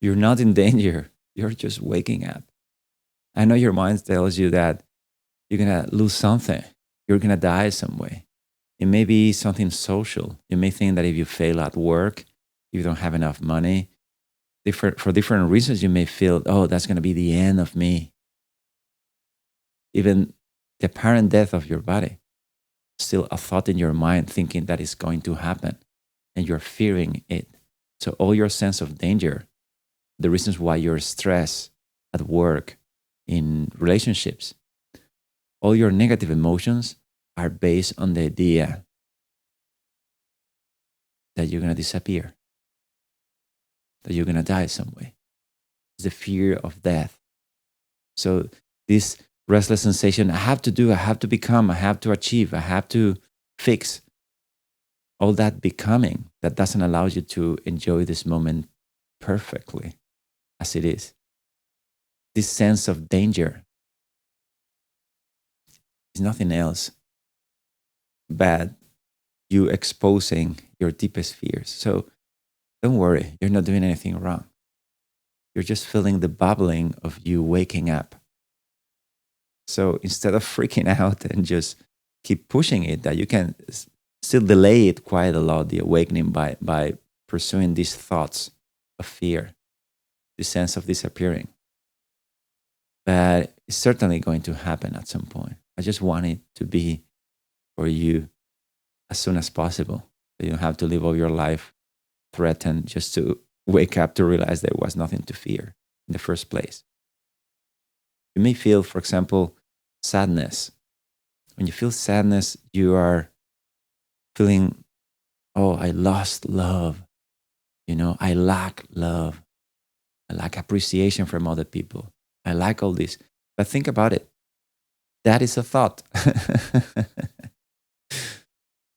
You're not in danger. You're just waking up. I know your mind tells you that you're going to lose something. You're going to die some way. It may be something social. You may think that if you fail at work, you don't have enough money. For different reasons, you may feel, oh, that's going to be the end of me. Even the apparent death of your body, still a thought in your mind thinking that it's going to happen and you're fearing it. So all your sense of danger, the reasons why you're stressed at work, in relationships, all your negative emotions are based on the idea that you're going to disappear, that you're going to die some way. It's the fear of death. So this restless sensation, I have to do, I have to become, I have to achieve, I have to fix, all that becoming that doesn't allow you to enjoy this moment perfectly as it is. This sense of danger is nothing else but you exposing your deepest fears. So don't worry, you're not doing anything wrong. You're just feeling the bubbling of you waking up. So instead of freaking out and just keep pushing it, that you can still delay it quite a lot, the awakening, by pursuing these thoughts of fear, the sense of disappearing. But it's certainly going to happen at some point. I just want it to be for you as soon as possible. So you don't have to live all your life threatened just to wake up to realize there was nothing to fear in the first place. You may feel, for example, sadness. When you feel sadness, you are feeling, oh, I lost love. I lack love. I lack appreciation from other people. I lack all this. But think about it. That is a thought.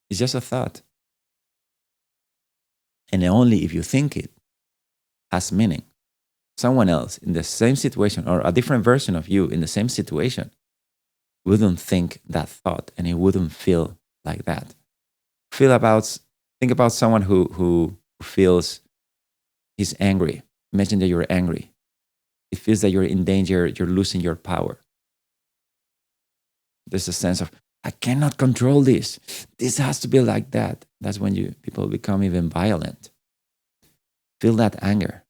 It's just a thought. And only if you think it has meaning. Someone else in the same situation or a different version of you in the same situation wouldn't think that thought and it wouldn't feel like that. Think about someone who feels he's angry. Imagine that you're angry. It feels that you're in danger, you're losing your power. There's a sense of, I cannot control this. This has to be like that. That's when people become even violent. Feel that anger.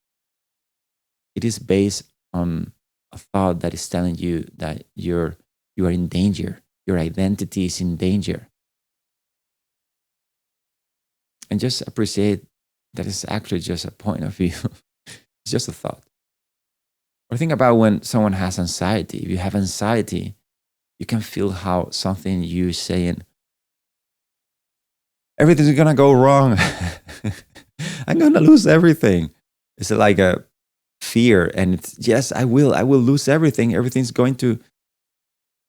It is based on a thought that is telling you that you are in danger. Your identity is in danger. And just appreciate that it's actually just a point of view. It's just a thought. Or think about when someone has anxiety. If you have anxiety, you can feel how something you saying, everything's gonna go wrong. I'm gonna lose everything. It's like a fear, and it's, yes, I will lose everything. Everything's going to.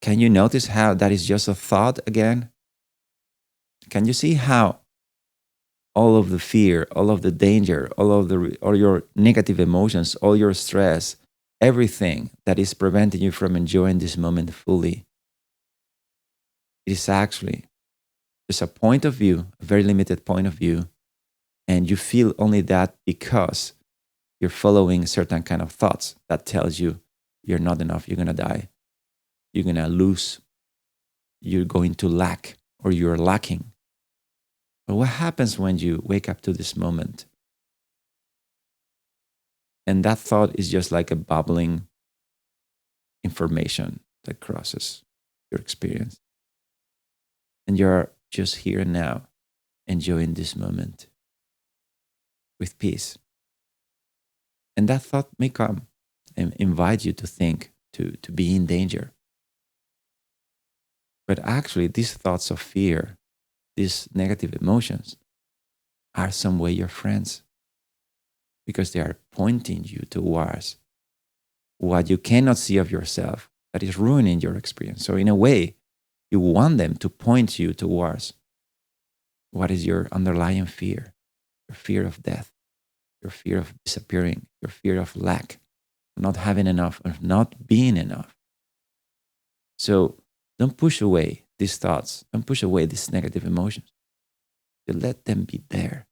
Can you notice how that is just a thought again? Can you see how all of the fear, all of the danger, all your negative emotions, all your stress, everything that is preventing you from enjoying this moment fully, it is actually just a point of view, a very limited point of view, and you feel only that because you're following certain kind of thoughts that tells you you're not enough, you're going to die, you're going to lose, you're going to lack, or you're lacking. But what happens when you wake up to this moment? And that thought is just like a bubbling information that crosses your experience. And you're just here and now, enjoying this moment with peace. And that thought may come and invite you to think, to be in danger. But actually, these thoughts of fear, these negative emotions, are some way your friends, because they are pointing you towards what you cannot see of yourself that is ruining your experience. So in a way, you want them to point you towards what is your underlying fear, your fear of death, your fear of disappearing, your fear of lack, not having enough, of not being enough. So don't push away these thoughts. Don't push away these negative emotions. You let them be there.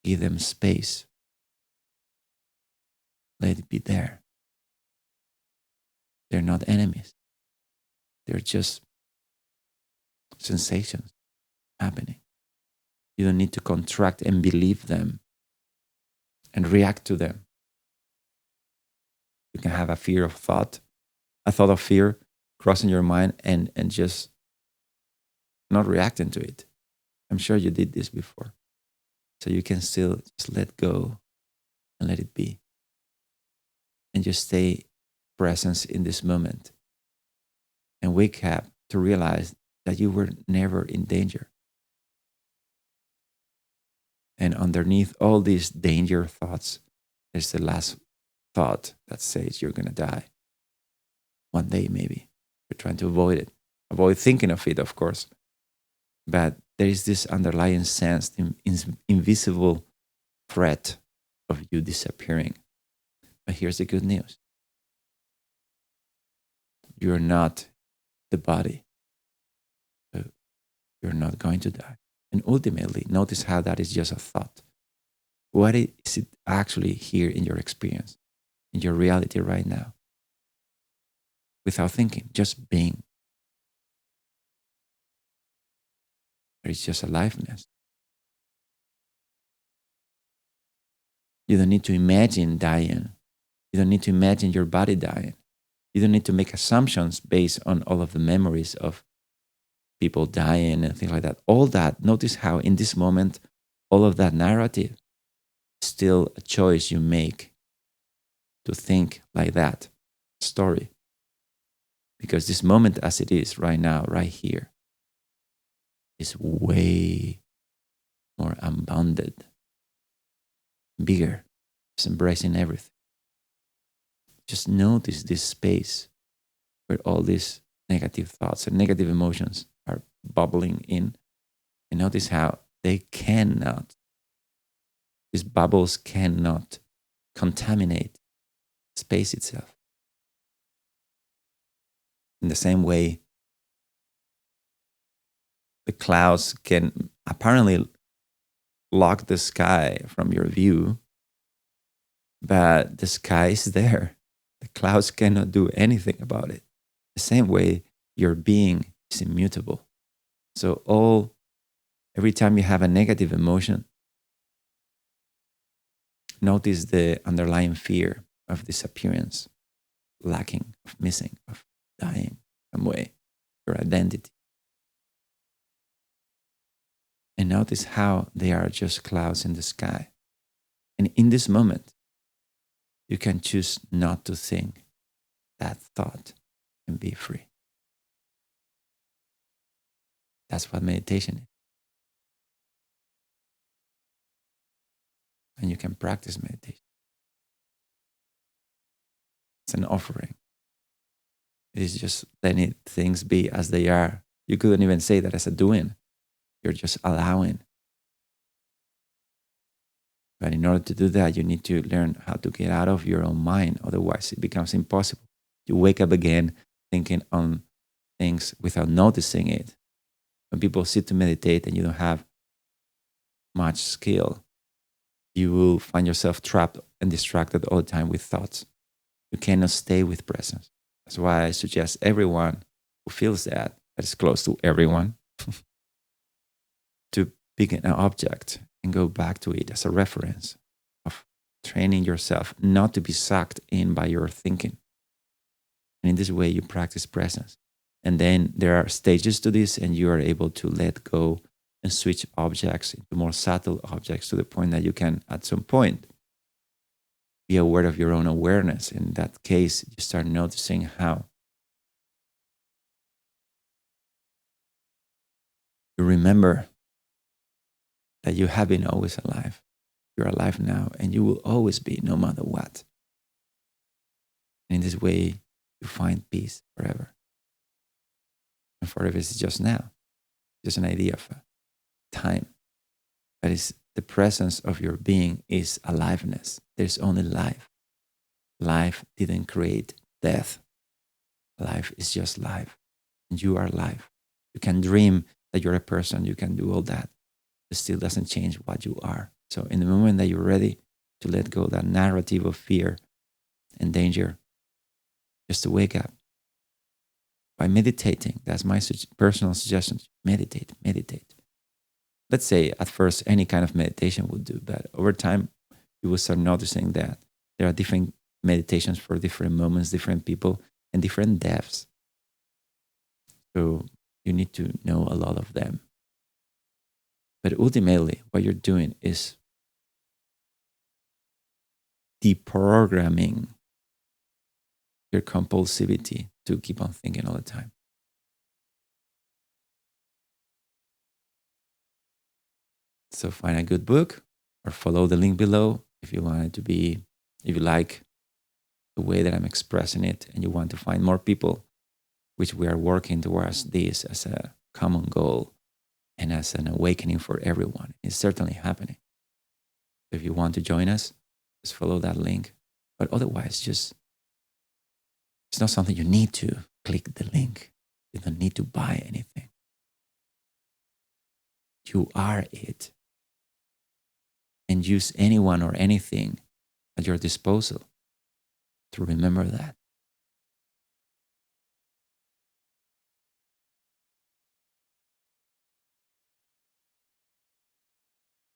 Give them space. Let it be there. They're not enemies. They're just sensations happening. You don't need to contract and believe them and react to them. You can have a fear of thought, a thought of fear crossing your mind and just not reacting to it. I'm sure you did this before. So you can still just let go and let it be. And just stay present in this moment and wake up to realize that you were never in danger. And underneath all these danger thoughts, there's the last thought that says you're going to die. One day, maybe. You're trying to avoid it. Avoid thinking of it, of course. But there is this underlying sense, the invisible threat of you disappearing. But here's the good news. You're not the body. So you're not going to die. And ultimately, notice how that is just a thought. What is it actually here in your experience, in your reality right now? Without thinking, just being. There is just aliveness. You don't need to imagine dying. You don't need to imagine your body dying. You don't need to make assumptions based on all of the memories of people dying and things like that. All that, notice how in this moment, all of that narrative is still a choice you make to think like that story. Because this moment as it is right now, right here, is way more unbounded, bigger. It's embracing everything. Just notice this space where all these negative thoughts and negative emotions are bubbling in. And notice how these bubbles cannot contaminate space itself. In the same way, the clouds can apparently block the sky from your view, but the sky is there. The clouds cannot do anything about it. The same way, your being is immutable. So every time you have a negative emotion, notice the underlying fear of disappearance, lacking, of missing, of dying some way, your identity. And notice how they are just clouds in the sky. And in this moment, you can choose not to think that thought and be free. That's what meditation is. And you can practice meditation. It's an offering. It is just letting things be as they are. You couldn't even say that as a doing. You're just allowing. But in order to do that, you need to learn how to get out of your own mind. Otherwise, it becomes impossible. You wake up again thinking on things without noticing it. When people sit to meditate and you don't have much skill, you will find yourself trapped and distracted all the time with thoughts. You cannot stay with presence. That's why I suggest everyone who feels that is close to everyone, to pick an object and go back to it as a reference of training yourself not to be sucked in by your thinking. And in this way, you practice presence. And then there are stages to this, and you are able to let go and switch objects into more subtle objects to the point that you can, at some point, be aware of your own awareness. In that case, you start noticing how you remember that you have been always alive. You're alive now, and you will always be, no matter what. And in this way, you find peace forever. And forever is just now, just an idea of time. That is, the presence of your being is aliveness. There's only life. Life didn't create death. Life is just life. And you are life. You can dream that you're a person. You can do all that. It still doesn't change what you are. So in the moment that you're ready to let go of that narrative of fear and danger just to wake up by meditating. That's my personal suggestion. Meditate, meditate. Let's say at first any kind of meditation would do, but over time you will start noticing that there are different meditations for different moments, different people, and different depths. So you need to know a lot of them. But ultimately, what you're doing is deprogramming your compulsivity to keep on thinking all the time. So find a good book or follow the link below if you want it to be, if you like the way that I'm expressing it and you want to find more people, which we are working towards this as a common goal and as an awakening for everyone. It's certainly happening. If you want to join us, just follow that link. But otherwise, just it's not something you need to click the link. You don't need to buy anything. You are it. And use anyone or anything at your disposal to remember that.